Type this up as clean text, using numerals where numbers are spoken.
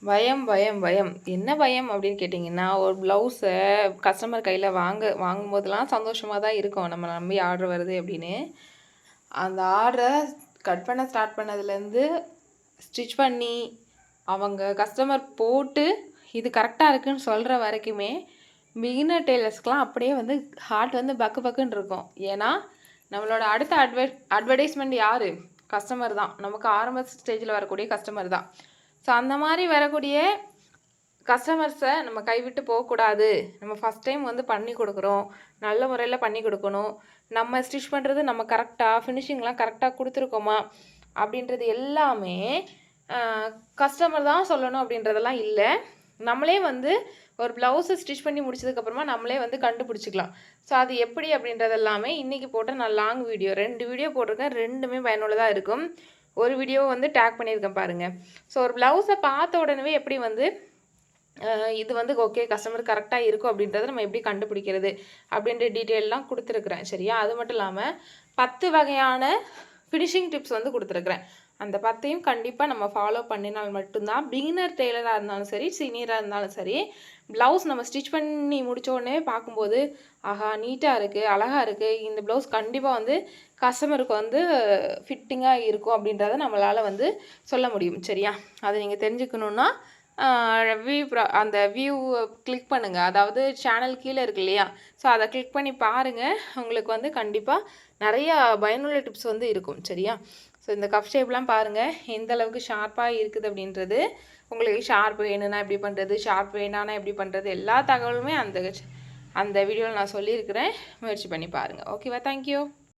பயம் பயம் பயம் என்ன பயம் அப்படின்னு கேட்டிங்கன்னா, ஒரு ப்ளவுஸை கஸ்டமர் கையில் வாங்கும்போதெல்லாம் சந்தோஷமாக தான் இருக்கும், நம்ம நம்பி ஆர்டர் வருது அப்படின்னு. அந்த ஆர்டரை கட் பண்ண ஸ்டார்ட் பண்ணதுலேருந்து ஸ்டிச் பண்ணி அவங்க கஸ்டமர் போட்டு இது கரெக்டாக இருக்குன்னு சொல்கிற வரைக்குமே பிகினர் டெய்லர்ஸ்க்கெலாம் அப்படியே வந்து ஹார்ட் வந்து பக்கு பக்குன்னு இருக்கும். ஏன்னா நம்மளோட அடுத்த அட்வர்டைஸ்மெண்ட் யார்? கஸ்டமர் தான். நமக்கு ஆரம்ப ஸ்டேஜில் வரக்கூடிய கஸ்டமர் தான். ஸோ அந்த மாதிரி வரக்கூடிய கஸ்டமர்ஸை நம்ம கைவிட்டு போகக்கூடாது. நம்ம ஃபஸ்ட் டைம் வந்து பண்ணி கொடுக்குறோம், நல்ல முறையில் பண்ணி கொடுக்கணும். நம்ம ஸ்டிச் பண்ணுறது நம்ம கரெக்டாக ஃபினிஷிங்லாம் கரெக்டாக கொடுத்துருக்கோமா அப்படின்றது எல்லாமே கஸ்டமர் தான் சொல்லணும் அப்படின்றதெல்லாம் இல்லை. நம்மளே வந்து ஒரு ப்ளவுஸை ஸ்டிச் பண்ணி முடிச்சதுக்கப்புறமா நம்மளே வந்து கண்டுபிடிச்சிக்கலாம். ஸோ அது எப்படி அப்படின்றது எல்லாமே இன்றைக்கி போட்ட நான் லாங் வீடியோ 2 வீடியோ போட்டிருக்கேன். 2மே பயனுள்ளதாக இருக்கும். ஒரு வீடியோவை வந்து டேக் பண்ணியிருக்கேன் பாருங்கள். ஸோ ஒரு ப்ளவுஸை பார்த்த உடனே எப்படி வந்து இது வந்து ஓகே கஸ்டமர் கரெக்டாக இருக்கும் அப்படின்றத நம்ம எப்படி கண்டுபிடிக்கிறது அப்படின்ற டீட்டெயிலெலாம் கொடுத்துருக்குறேன். சரியா? அது மட்டும் இல்லாமல் 10 வகையான ஃபினிஷிங் டிப்ஸ் வந்து கொடுத்துருக்குறேன். அந்த 10ஐயும் கண்டிப்பாக நம்ம ஃபாலோ பண்ணினால் மட்டும்தான் பிகினர் டெய்லராக இருந்தாலும் சரி, சீனியராக இருந்தாலும் சரி, ப்ளவுஸ் நம்ம ஸ்டிச் பண்ணி முடித்த உடனே பார்க்கும்போது ஆஹா நீட்டாக இருக்குது, அழகாக இருக்குது, இந்த ப்ளவுஸ் கண்டிப்பாக வந்து கஸ்டமருக்கு வந்து ஃபிட்டிங்காக இருக்கும் அப்படின்றத நம்மளால் வந்து சொல்ல முடியும். சரியா? அதை நீங்கள் தெரிஞ்சுக்கணுன்னா அந்த வியூ கிளிக் பண்ணுங்கள். அதாவது சேனல் கீழே இருக்கு இல்லையா? ஸோ அதை கிளிக் பண்ணி பாருங்கள். உங்களுக்கு வந்து கண்டிப்பாக நிறையா பயனுள்ள டிப்ஸ் வந்து இருக்கும். சரியா? ஸோ இந்த கப் ஷேப்லாம் பாருங்கள் எந்த அளவுக்கு ஷார்ப்பாக இருக்குது அப்படின்றது. உங்களுக்கு ஷார்ப் வேணும்னா எப்படி பண்ணுறது, ஷார்ப் வேணான்னா எப்படி பண்ணுறது, எல்லா தகவலுமே அந்த வீடியோவில் நான் சொல்லியிருக்கிறேன். முயற்சி பண்ணி பாருங்கள். ஓகேவா? தேங்க்யூ.